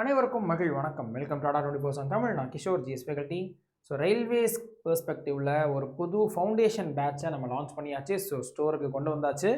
அனைவருக்கும் மகிழ் வணக்கம். Welcome to Tata 24 Tamil. நான் Kishore GS faculty. So railways பெர்ஸ்பெக்டிவில் ஒரு புது ஃபவுண்டேஷன் பேட்சை நம்ம லான்ச் பண்ணியாச்சு. ஸோ ஸ்டோருக்கு கொண்டு வந்தாச்சு.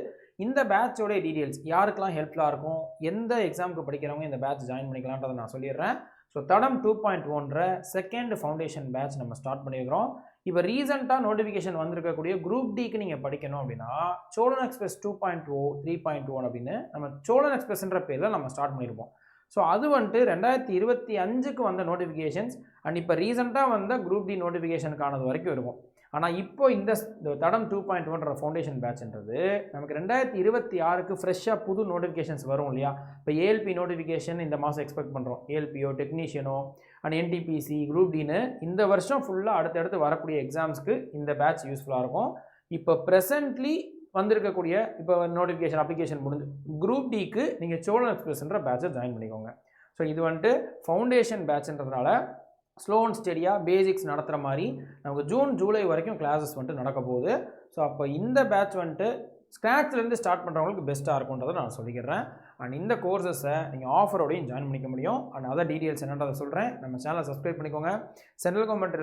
இந்த பேட்சோடைய டீட்டெயில்ஸ் யாருக்கெல்லாம் ஹெல்ப்ஃபுல்லாக இருக்கும், எந்த எக்ஸாமுக்கு படிக்கிறவங்க இந்த பேட்ச் ஜாயின் பண்ணிக்கலான்றதை நான் சொல்லிடுறேன். ஸோ தடம் 2.1 செகண்ட் ஃபவுண்டேஷன் பேட்ச் நம்ம ஸ்டார்ட் பண்ணியிருக்கிறோம். இப்போ ரீசெண்டாக நோட்டிஃபிகேஷன் வந்திருக்கக்கூடிய குரூப் டிக்கு நீங்கள் படிக்கணும் அப்படின்னா சோழன் எக்ஸ்பிரஸ் 2.0 3.1 அப்படின்னு நம்ம சோழன் எக்ஸ்பிரஸ்ன்ற பேரில் நம்ம ஸ்டார்ட் பண்ணியிருப்போம். ஸோ அது வந்துட்டு 2025க்கு வந்த நோட்டிஃபிகேஷன்ஸ் அண்ட் இப்போ ரீசெண்டாக வந்த குரூப் டி நோட்டிஃபிகேஷனுக்கானது வரைக்கும் இருக்கும். ஆனால் இப்போ இந்த தடம் 2.1 ஃபவுண்டேஷன் பேட்ச்ன்றது நமக்கு 2026க்கு ஃப்ரெஷ்ஷாக புது நோட்டிஃபிகேஷன்ஸ் வரும் இல்லையா. இப்போ ஏஎல்பி நோட்டிஃபிகேஷன் இந்த மாதம் எக்ஸ்பெக்ட் பண்ணுறோம். ஏஎல்பியோ டெக்னீஷியனோ அண்ட் என்டிபிசி குரூப் டின்னு இந்த வருஷம் ஃபுல்லாக அடுத்தடுத்து வரக்கூடிய எக்ஸாம்ஸ்க்கு இந்த பேட்ச் யூஸ்ஃபுல்லாக இருக்கும். இப்போ ப்ரெசன்ட்லி வந்திருக்கக்கூடிய இப்போ நோட்டிஃபிகேஷன் அப்ளிகேஷன் முடிஞ்சு குரூப் டிக்கு நீங்கள் சோழன் எக்ஸ்பிரஸ்ன்ற பேட்சை ஜாயின் பண்ணிக்கோங்க. ஸோ இது வந்துட்டு ஃபவுண்டேஷன் பேட்ச்ன்றதுனால ஸ்லோ அண்ட் ஸ்டெடியாக பேசிக்ஸ் நடத்துகிற மாதிரி நமக்கு ஜூன் ஜூலை வரைக்கும் கிளாஸஸ் வந்துட்டு நடக்க போகுது. ஸோ அப்போ இந்த பேட்ச் வந்துட்டு ஸ்க்ராட்ச்லேருந்து ஸ்டார்ட் பண்ணுறவங்களுக்கு பெஸ்ட்டாக இருக்கும்ன்றதை நான் சொல்லிக்கிறேன். அண்ட் இந்த கோர்சஸை நீங்கள் ஆஃபரோடையும் ஜாயின் பண்ணிக்க முடியும். அண்ட் அதர் டீட்டெயில்ஸ் என்னன்றதை சொல்கிறேன். நம்ம சேனலை சப்ஸ்கிரைப் பண்ணிக்கோங்க. சென்ட்ரல் கவர்மெண்ட்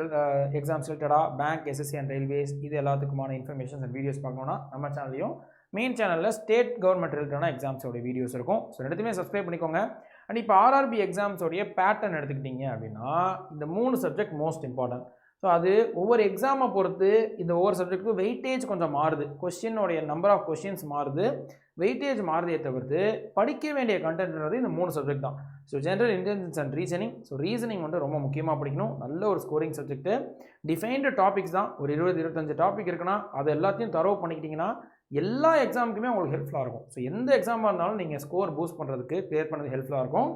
எக்ஸாம்ஸ் ரிலேட்டடாக பேங்க், எஸ்எஸ்சி அண்ட் ரயில்வேஸ் இது எல்லாத்துக்குமான இன்ஃபர்மேஷன்ஸ் அண்ட் வீடியோஸ் பார்க்கணுன்னா நம்ம சேனல்லையும் மெயின் சேனலில் ஸ்டேட் கவர்மெண்ட் ரிலேட்டடான எக்ஸாம்ஸோடைய வீடியோஸ் இருக்கும். ஸோ ரெண்டுத்துமே சப்ஸ்கிரைப் பண்ணிக்கோங்க. அண்ட் இப்போ ஆர்ஆர்பி எக்ஸாம்ஸோடைய பேட்டர்ன் எடுத்துக்கிட்டிங்க அப்படின்னா இந்த 3 சப்ஜெக்ட் மோஸ்ட் இம்பார்ட்டன்ட். ஸோ அது ஒவ்வொரு எக்ஸாமை பொறுத்து இந்த ஒவ்வொரு சப்ஜெக்ட்டுக்கும் வெயிட்டேஜ் கொஞ்சம் மாறுது. கொஸ்டினோடைய நம்பர் ஆஃப் கொஸ்டின்ஸ் மாறுது, வெயிட்டேஜ் மாறுதே தவிர்த்து படிக்க வேண்டிய கண்டென்ட்ன்றது இந்த 3 சப்ஜெக்ட் தான். So general intelligence and reasoning. So reasoning வந்து ரொம்ப முக்கியமாக படிக்கணும். நல்ல ஒரு ஸ்கோரிங் சப்ஜெக்ட்டு. டிஃபைன்டு டாபிக்ஸ் தான். ஒரு 20-25 டாபிக் இருக்குன்னா அது எல்லாத்தையும் தரவு பண்ணிக்கிட்டிங்கன்னா எல்லா எக்ஸாமுக்குமே உங்களுக்கு ஹெல்ப்ஃபுல்லாக இருக்கும். ஸோ எந்த எக்ஸாமாக இருந்தாலும் நீங்கள் ஸ்கோர் பூஸ்ட் பண்ணுறதுக்கு கிளியர் பண்ணுறது ஹெல்ப்ஃபுல்லாக இருக்கும்.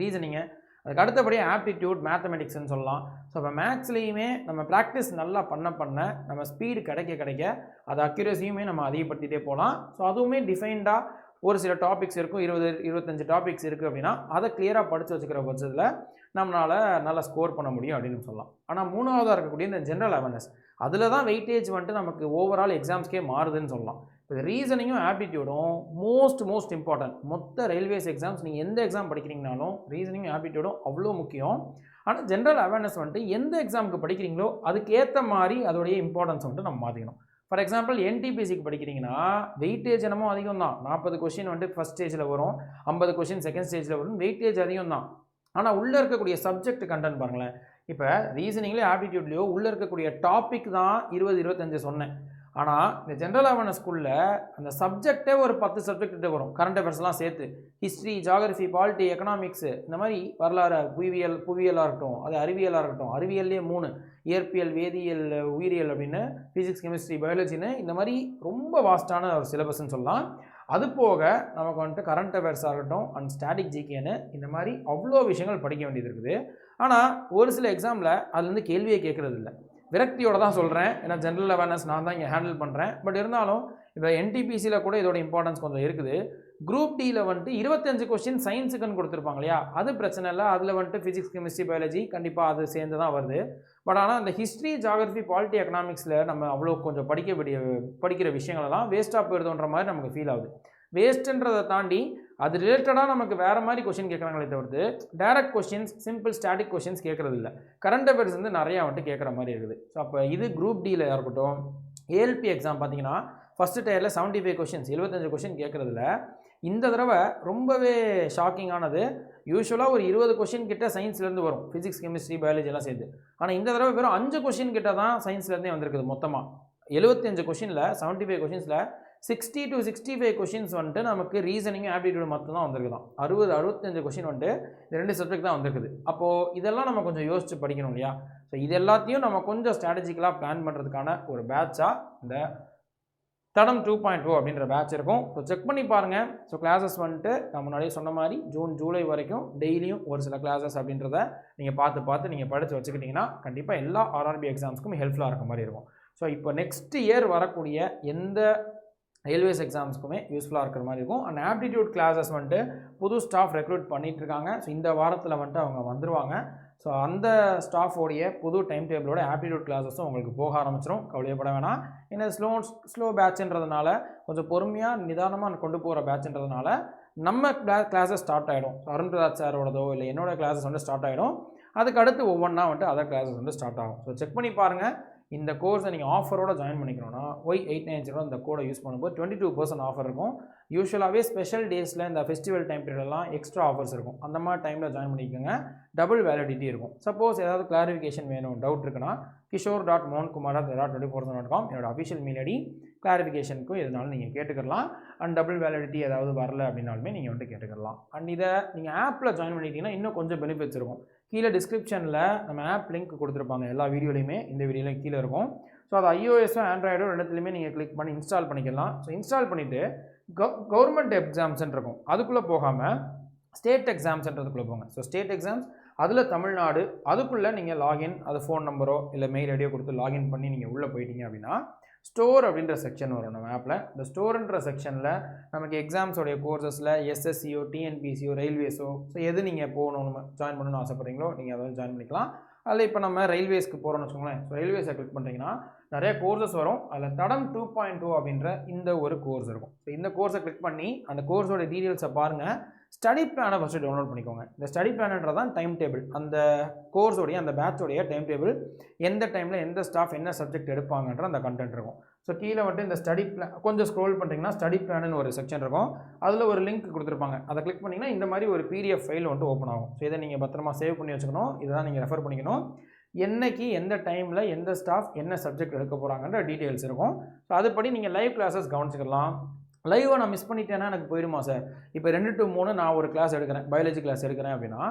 ரீசனிங்கு அதுக்கு அடுத்தபடியாக ஆப்டிடியூட், மேத்தமெட்டிக்ஸ்ன்னு சொல்லலாம். ஸோ இப்போ மேக்ஸ்லேயுமே நம்ம ப்ராக்டிஸ் நல்லா பண்ண நம்ம ஸ்பீடு கிடைக்க அது அக்யூரஸியுமே நம்ம அதிகப்படுத்திகிட்டே போகலாம். ஸோ அதுவுமே டிஃபைன்டாக ஒரு சில டாபிக்ஸ் இருக்கும். 20-25 டாபிக்ஸ் இருக்குது அப்படின்னா அதை கிளியராக படித்து வச்சுக்கிற பட்சத்தில் நம்மளால் நல்லா ஸ்கோர் பண்ண முடியும் அப்படின்னு சொல்லலாம். ஆனால் மூணாவதாக இருக்கக்கூடிய இந்த ஜென்ரல் அவேர்னஸ் அதில் தான் வெயிட்டேஜ் வந்துட்டு நமக்கு ஓவரால் எக்ஸாம்ஸ்க்கே மாறுதுன்னு சொல்லலாம். இப்போ ரீசனிங்கும் ஆப்டிடியூடும் மோஸ்ட் இம்பார்ட்டன்ட். மொத்த ரயில்வேஸ் எக்ஸாம்ஸ் நீங்கள் எந்த எக்ஸாம் படிக்கிறீங்கனாலும் ரீசனிங்கும் ஆப்டிடியூடும் அவ்வளோ முக்கியம். ஆனால் ஜென்ரல் அவேர்னஸ் வந்துட்டு எந்த எக்ஸாமுக்கு படிக்கிறீங்களோ அதுக்கேற்ற மாதிரி அதோடைய இம்பார்ட்டன்ஸ் வந்துட்டு நம்ம மாற்றிக்கணும். ஃபார் எக்ஸாம்பிள் என்டிபிசிக்கு படிக்கிறீங்கன்னா வெயிட்டேஜ் என்னமோ அதிகம் தான். 40 கொஸ்டின் வந்துட்டு ஃபஸ்ட் ஸ்டேஜில் வரும், 50 கொஸ்டின் செகண்ட் ஸ்டேஜில் வரும். வெயிட்டேஜ் அதிகம் தான். ஆனால் உள்ளே இருக்கக்கூடிய சப்ஜெக்ட் கண்டென்ட் பாருங்களேன். இப்போ ரீசனிங்லேயோ ஆப்டிடியூட்லேயோ உள்ளே இருக்கக்கூடிய டாபிக் தான் 20-25 சொன்னேன். ஆனால் இந்த ஜென்ரல் அவேர்னஸ் ஸ்கூலில் அந்த சப்ஜெக்டே ஒரு 10 சப்ஜெக்ட் வரும். கரண்ட் அஃபேர்ஸ்லாம் சேர்த்து ஹிஸ்ட்ரி, ஜாகிரஃபி, பாலிட்டி, எக்கனாமிக்ஸு இந்த மாதிரி வரலாறு, புவியியலாக இருக்கட்டும், அது அறிவியலாக இருக்கட்டும். அறிவியல்லே 3 இயற்பியல், வேதியியல், உயிரியல் அப்படின்னு ஃபிசிக்ஸ், கெமிஸ்ட்ரி, பயாலஜின்னு இந்த மாதிரி ரொம்ப வாஸ்டான ஒரு சிலபஸ்ன்னு சொல்லலாம். அது போக நமக்கு வந்துட்டு கரண்ட் அஃபேர்ஸாக இருக்கட்டும் அண்ட் ஸ்டாட்டிக் ஜிகேன்னு இந்த மாதிரி அவ்வளோ விஷயங்கள் படிக்க வேண்டியது இருக்குது. ஆனால் ஒரு சில எக்ஸாமில் அதுலேருந்து கேள்வியே கேட்குறது இல்லை. விரக்தியோடு தான் சொல்கிறேன். ஏன்னா ஜென்ரல் அவேர்னஸ் நான் தான் இங்கே ஹேண்டில் பண்ணுறேன். பட் இருந்தாலும் இப்போ என்டிபிசியில் கூட இதோட இம்பார்ட்டன்ஸ் கொஞ்சம் இருக்குது. குரூப் டியில் வந்துட்டு 25 கொஸ்டின் சயின்ஸுக்குன்னு கொடுத்துருப்பாங்க இல்லையா, அது பிரச்சனை இல்லை. அதில் வந்துட்டு ஃபிசிக்ஸ், கெமிஸ்ட்ரி, பயாலஜி கண்டிப்பாக அது சேர்ந்து தான் வருது. பட் ஆனால் அந்த ஹிஸ்ட்ரி, ஜாகிரஃபி, பாலிட்டி, எக்கனாமிக்ஸில் நம்ம அவ்வளோ கொஞ்சம் படிக்கிற விஷயங்களெல்லாம் வேஸ்ட்டாக போயிடுதுன்ற மாதிரி நமக்கு ஃபீல் ஆகுது. வேஸ்ட்டுன்றதை தாண்டி அது ரிலேட்டடாக நமக்கு வேறு மாதிரி கொஸ்டின் கேட்குறாங்களே தவிர்த்து direct questions, simple static questions கேட்குறது இல்லை. கரண்ட் அஃபேர்ஸ் வந்து நிறையா வந்துட்டு கேட்குற மாதிரி இருக்குது. ஸோ அப்போ இது குரூப் டியில் இருக்கட்டும். ஏஎல்பி எக்ஸாம் பார்த்தீங்கன்னா ஃபஸ்ட்டு டயரில் 75 கொஸ்டின்ஸ் 75 கொஸ்டின் கேட்குறதுல இந்த தடவை ரொம்பவே ஷாக்கிங்கானது. யூஸ்வலாக ஒரு 20 கொஸ்டின் கிட்ட சயின்ஸ்லேருந்து வரும், ஃபிசிக்ஸ், கெமிஸ்ட்ரி, பயாலஜி எல்லாம் சேர்த்து. ஆனால் இந்த தடவை வெறும் 5 கொஸ்டின் கிட்ட தான் சயின்ஸ்லேருந்தே வந்திருக்குது. மொத்தமாக 75 கொஸ்டினில் 75 கொஸ்டின்ஸில் 60 to 65 கொஸ்டின்ஸ் வந்துட்டு நமக்கு ரீசனிங், ஆப்டிடியூட் மட்டும் தான் வந்திருக்குதான். 65 கொஸ்டின் வந்துட்டு இந்த 2 சப்ஜெக்ட் தான் வந்திருக்குது. அப்போது இதெல்லாம் நம்ம கொஞ்சம் யோசித்து படிக்கணும் இல்லையா. ஸோ இது எல்லாத்தையும் நம்ம கொஞ்சம் ஸ்ட்ராட்டஜிக்கலாக பிளான் பண்ணுறதுக்கான ஒரு பேட்சாக இந்த தடம் 2.0 அப்படின்ற பேட்ச் இருக்கும். ஸோ செக் பண்ணி பாருங்கள். ஸோ கிளாஸஸ் வந்துட்டு நான் முன்னாடியே சொன்ன மாதிரி ஜூன் ஜூலை வரைக்கும் டெய்லியும் ஒரு சில கிளாஸஸ் அப்படின்றத நீங்கள் பார்த்து நீங்கள் படித்து வச்சுக்கிட்டிங்கன்னா கண்டிப்பாக எல்லா ஆர்ஆர்பி எக்ஸாம்ஸ்க்கும் ஹெல்ப்ஃபுல்லாக இருக்க மாதிரி இருக்கும். ஸோ இப்போ நெக்ஸ்ட் இயர் வரக்கூடிய எந்த ரயில்வேஸ் எக்ஸாம்ஸ்க்குமே யூஸ்ஃபுல்லாக இருக்கிற மாதிரி இருக்கும். அண்ட் ஆப்டிடியூட் கிளாஸஸ் வந்துட்டு புது ஸ்டாஃப் ரெக்ரூட் பண்ணிகிட்ருக்காங்க. ஸோ இந்த வாரத்தில் வந்துட்டு அவங்க வந்துடுவாங்க. ஸோ அந்த ஸ்டாஃபோடைய புது டைம் டேபிளோட ஆப்டிடியூட் கிளாஸஸும் உங்களுக்கு போக ஆரம்பிச்சிடும். கவலையப்பட வேணாம். ஏன்னா ஸ்லோ பேட்ச்ன்றதுனால கொஞ்சம் பொறுமையாக நிதானமாக கொண்டு போகிற பேட்ச்ன்றதுனால நம்ம கிளாஸஸ் ஸ்டார்ட் ஆகிடும். அருண் பிரசாத் சாரோடதோ இல்லை என்னோட கிளாஸஸ் வந்து ஸ்டார்ட் ஆகிடும். அதுக்கு அடுத்து ஒவ்வொன்றா வந்துட்டு அதர் கிளாஸஸ் வந்து ஸ்டார்ட் ஆகும். ஸோ செக் பண்ணி பாருங்கள். இந்த கோர்ஸை நீங்கள் ஆஃபரோட ஜாயின் பண்ணிக்கணும்னா Y890 இந்த கோடை யூஸ் பண்ணும்போது 22% ஆஃபர் இருக்கும். யூஸ்வலாகவே ஸ்பெஷல் டேஸில் இந்த ஃபெஸ்டிவல் டைம் பீரியட்லாம் எக்ஸ்ட்ரா ஆஃபர்ஸ் இருக்கும். அந்த மாதிரி டைமில் ஜாயின் பண்ணிக்கோங்க. டபுள் வேலிடிட்டி இருக்கும். சப்போஸ் ஏதாவது கிளாரிஃபிகேஷன் வேணும், டவுட் இருக்குன்னா kishore.mohankumar@24.com என்னோட அஃபிஷியல் மெயில் ஐடி. கிளாரிஃபிகேஷனுக்கும் எதுனாலும் நீங்கள் கேட்டுக்கலாம். அண்ட் டபுள் வேலிடிட்டி ஏதாவது வரல அப்படின்னாலுமே நீங்கள் வந்துட்டு கேட்டுக்கலாம். அண்ட் இதை நீங்கள் ஆப்பில் ஜாயின் பண்ணிட்டீங்கன்னா இன்னும் கொஞ்சம் பெனிஃபிட்ஸ் இருக்கும். கீழே டிஸ்கிரிப்ஷனில் நம்ம ஆப் லிங்க் கொடுத்துருப்பாங்க. எல்லா வீடியோலையுமே இந்த வீடியோலையும் கீழே இருக்கும். ஸோ அது iOS ஆண்ட்ராய்டோ ரெண்டுத்துலையுமே நீங்கள் கிளிக் பண்ணி இன்ஸ்டால் பண்ணிக்கலாம். ஸோ இன்ஸ்டால் பண்ணிவிட்டு கவர்மெண்ட் எக்ஸாம்ஸ்ன்னு இருக்கும், அதுக்குள்ளே போகாமல் ஸ்டேட் எக்ஸாம்ஸ்ன்றதுக்குள்ளே போங்க. ஸோ ஸ்டேட் எக்ஸாம்ஸ் அதில் தமிழ்நாடு, அதுக்குள்ளே நீங்கள் லாகின், அது ஃபோன் நம்பரோ இல்லை மெயில் ஐடியோ கொடுத்து லாகின் பண்ணி நீங்கள் உள்ளே போயிட்டீங்க அப்படின்னா ஸ்டோர் அப்படின்ற செக்ஷன் வரும் நம்ம ஆப்பில். இந்த ஸ்டோர்ன்ற செக்ஷனில் நமக்கு எக்ஸாம்ஸோடைய கோர்சஸில் எஸ்எஸ்சியோ, டிஎன்பிசியோ, ரயில்வேஸோ, ஸோ எது நீங்கள் போகணும் ஜாயின் பண்ணணும்னு ஆசைப்பட்றீங்களோ நீங்கள் அதை ஜாயின் பண்ணிக்கலாம். அதில் இப்போ நம்ம ரயில்வேஸ்க்கு போகிறோம்னு வச்சுக்கோங்களேன். ஸோ ரயில்வேஸை கிளிக் பண்ணுறீங்கன்னா நிறைய கோர்சஸ் வரும். அதில் தடம் 2.2 அப்படின்ற இந்த ஒரு கோர்ஸ் இருக்கும். ஸோ இந்த கோர்ஸை கிளிக் பண்ணி அந்த கோர்ஸோட டீட்டெயில்ஸை பாருங்கள். ஸ்டடி பிளானை ஃபஸ்ட்டு டவுன்லோட் பண்ணிக்கோங்க. இந்த ஸ்டடி பிளான்ன்றதான் டைம் டேபிள், அந்த கோர்ஸோடைய அந்த பேட்சோடைய டைம் டேபிள், எந்த டைமில் எந்த ஸ்டாஃப் என்ன சப்ஜெக்ட் எடுப்பாங்கன்ற அந்த கண்டென்ட் இருக்கும். ஸோ கீழே வந்துட்டு இந்த ஸ்டடி பிளான் கொஞ்சம் ஸ்க்ரோல் பண்ணிட்டீங்கன்னா ஸ்டடி பிளான்னு ஒரு செக்ஷன் இருக்கும். அதில் ஒரு லிங்க் கொடுத்துருப்பாங்க. அதை கிளிக் பண்ணிங்கன்னா இந்த மாதிரி ஒரு பிடிஎஃப் ஃபைல் வந்துட்டு ஓப்பன் ஆகும். ஸோ இதை நீங்கள் பத்திரமா சேவ் பண்ணி வச்சுக்கணும். இதை தான் நீங்கள் ரெஃபர் பண்ணிக்கணும். என்னைக்கு எந்த டைமில் எந்த ஸ்டாஃப் என்ன சப்ஜெக்ட் எடுக்க போகிறாங்கன்ற டீட்டெயில்ஸ் இருக்கும். ஸோ அதுபடி நீங்கள் லைவ் கிளாஸஸ் கவனிச்சிக்கலாம். லைவாக நான் மிஸ் பண்ணிட்டேன்னா எனக்கு போயிடுமா சார்? இப்போ 2 to 3 நான் ஒரு கிளாஸ் எடுக்கிறேன், பயாலஜி கிளாஸ் எடுக்கிறேன் அப்படின்னா,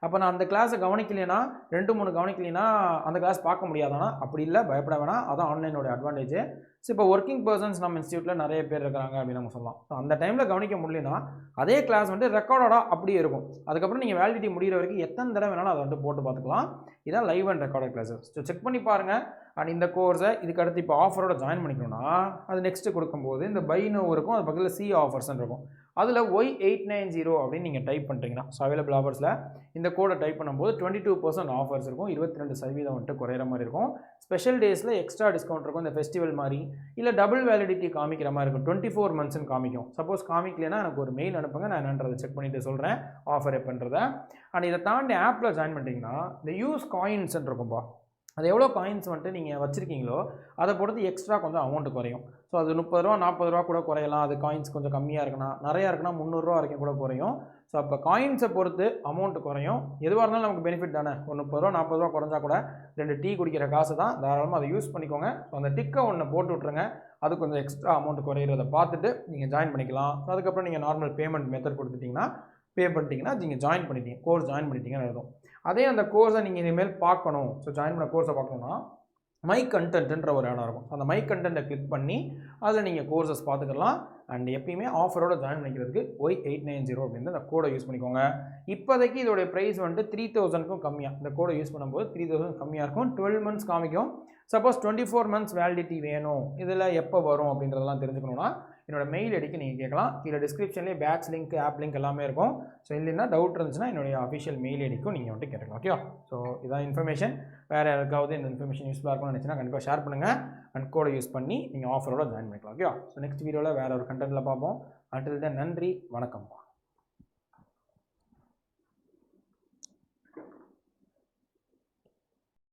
அப்போ நான் அந்த கிளாஸை கவனிக்கலைன்னா 2-3 கவனிக்கலைன்னா அந்த கிளாஸ் பார்க்க முடியாதானா? அப்படி இல்லை, பயப்பட வேணாம். அதான் ஆன்லைனோட அட்வான்டேஜ். ஸோ இப்போ ஒர்க்கிங் பர்சன்ஸ் நம்ம இன்ஸ்டியூட்டில் நிறைய பேர் இருக்கிறாங்க அப்படின்னு நம்ம சொல்லலாம். ஸோ அந்த டைமில் கவனிக்க முடியலன்னா அதே கிளாஸ் வந்துட்டு ரெக்கார்டடாக அப்படியே இருக்கும். அதுக்கப்புறம் நீங்கள் வேலிடிட்டி முடிகிற வரைக்கும் எத்தனை தடவை வேணாலும் அதை வந்துட்டு போட்டு பார்த்துக்கலாம். இதான் live and recorded classes. So check பண்ணி பாருங்கள். அண்ட் இந்த கோர்ஸை இதுக்கு அடுத்து இப்போ ஆஃபரோட ஜாயின் பண்ணிக்கணும்னா அது நெக்ஸ்ட்டு கொடுக்கும்போது இந்த பை நோ இருக்கும், அது பக்கத்தில் சி ஆஃபர்ஸ்ன்னு இருக்கும். அதில் Y890 அப்படின்னு நீங்கள் டைப் பண்ணுறீங்கன்னா ஸோ அவைலபிள் ஆஃபர்ஸில் இந்த கோடை டைப் பண்ணும்போது 22% ஆஃபர்ஸ் இருக்கும். 22% வந்துட்டு குறையிற மாதிரி இருக்கும். ஸ்பெஷல் டேஸில் எக்ஸ்ட்ரா டிஸ்கவுண்ட் இருக்கும். இந்த ஃபெஸ்டிவல் மாதிரி இல்லை டபுள் வேலிடிட்டி காமிக்கிற மாதிரி இருக்கும். 24 monthsன்னு காமிக்கும். சப்போஸ் காமிக்கலைன்னா எனக்கு ஒரு மெயில் அனுப்புங்க, நான் என்னன்றதை செக் பண்ணிவிட்டு சொல்கிறேன் ஆஃபர் எப்போன்றதை. அண்ட் இதை தாண்டி ஆப்பில் ஜாயின் பண்ணிட்டீங்கன்னா இந்த யூஸ் காயின்ஸ்ன்னு இருக்கும்பா. அது எவ்வளோ காயின்ஸ் வந்துட்டு நீங்கள் வச்சுருக்கீங்களோ அதை பொறுத்து எக்ஸ்ட்ரா கொஞ்சம் அமௌண்ட்டு குறையும். ஸோ அது 30 ரூபா 40 ரூபா கூட குறையலாம். அது காயின்ஸ் கொஞ்சம் கம்மியாக இருக்குன்னா, நிறையா இருக்குன்னா 300 ரூபா வரைக்கும் கூட குறையும். ஸோ அப்போ காயின்ஸை பொறுத்து அமௌண்ட்டு குறையும். எதுவாக இருந்தாலும் நமக்கு பெனிஃபிட் தானே. ஒரு 30 ரூபா 40 ரூபா குறைஞ்சா கூட 2 டீ குடிக்கிற காசு தான், தாராளமாக அதை யூஸ் பண்ணிக்கோங்க. ஸோ அந்த டிக்கை ஒன்று போட்டு விட்ருங்க, அது கொஞ்சம் எக்ஸ்ட்ரா அமௌண்ட் குறையிறதை பார்த்துட்டு நீங்கள் ஜாயின் பண்ணிக்கலாம். ஸோ அதுக்கப்புறம் நீங்கள் நார்மல் பேமெண்ட் மெத்தட் கொடுத்துட்டிங்கன்னா பே பண்ணிட்டீங்கன்னா நீங்கள் ஜாயின் பண்ணிட்டீங்க, கோர்ஸ் ஜாயின் பண்ணிட்டீங்கன்னு அர்த்தம். அதே அந்த கோர்ஸை நீங்கள் இனிமேல் பார்க்கணும், ஸோ ஜாயின் பண்ண கோர்ஸை பார்க்கணுன்னா மை கண்டென்ட்ன்ற ஒரு இடம் இருக்கும். அந்த மை கண்டென்ட்டை கிளிக் பண்ணி அதில் நீங்கள் கோர்சஸ் பார்த்துக்கலாம். அண்ட் எப்பயுமே ஆஃபரோட ஜாயின் பண்ணிக்கிறதுக்கு Y890 அப்படின்ற அந்த கோடை யூஸ் பண்ணிக்கோங்க. இப்போதைக்கு இதோடைய ப்ரைஸ் வந்துட்டு 3000க்கும் கம்மியாக, இந்த கோடை யூஸ் பண்ணும்போது 3000 கம்மியாக இருக்கும். 12 months காமிக்கும். சப்போஸ் 24 months வேலிடிட்டி வேணும், இதில் எப்போ வரும் அப்படின்றதெல்லாம் தெரிஞ்சுக்கணுன்னா என்னோட மெயில் ஐடிக்கு நீங்கள் கேட்கலாம். கீழே டிஸ்கிரிப்ஷன்லேயே பேட்ச் லிங்க், ஆப் லிங்க் எல்லாமே இருக்கும். ஸோ இல்லைன்னா டவுட் இருந்துச்சுன்னா என்னுடைய அஃபிஷியல் மெயில் ஐடிக்கும் நீங்கள் வந்துட்டு கேட்கலாம். ஓகே, ஸோ இதான் இன்ஃபர்மேஷன். வேறு யாருக்காவது இந்த இன்ஃபர்மேஷன் யூஸ்ஃபுல்லாக இருக்கும்னு நினச்சின்னா கண்டிப்பாக ஷேர் பண்ணுங்கள். அண்ட் கோடை யூஸ் பண்ணி நீங்கள் ஆஃபரோட ஜாயின் பண்ணிக்கலாம். ஓகே, ஸோ நெக்ஸ்ட் வீடியோவில் வேறு ஒரு கண்டென்ட்டில் பார்ப்போம். அன்டில் தென் நன்றி, வணக்கம்.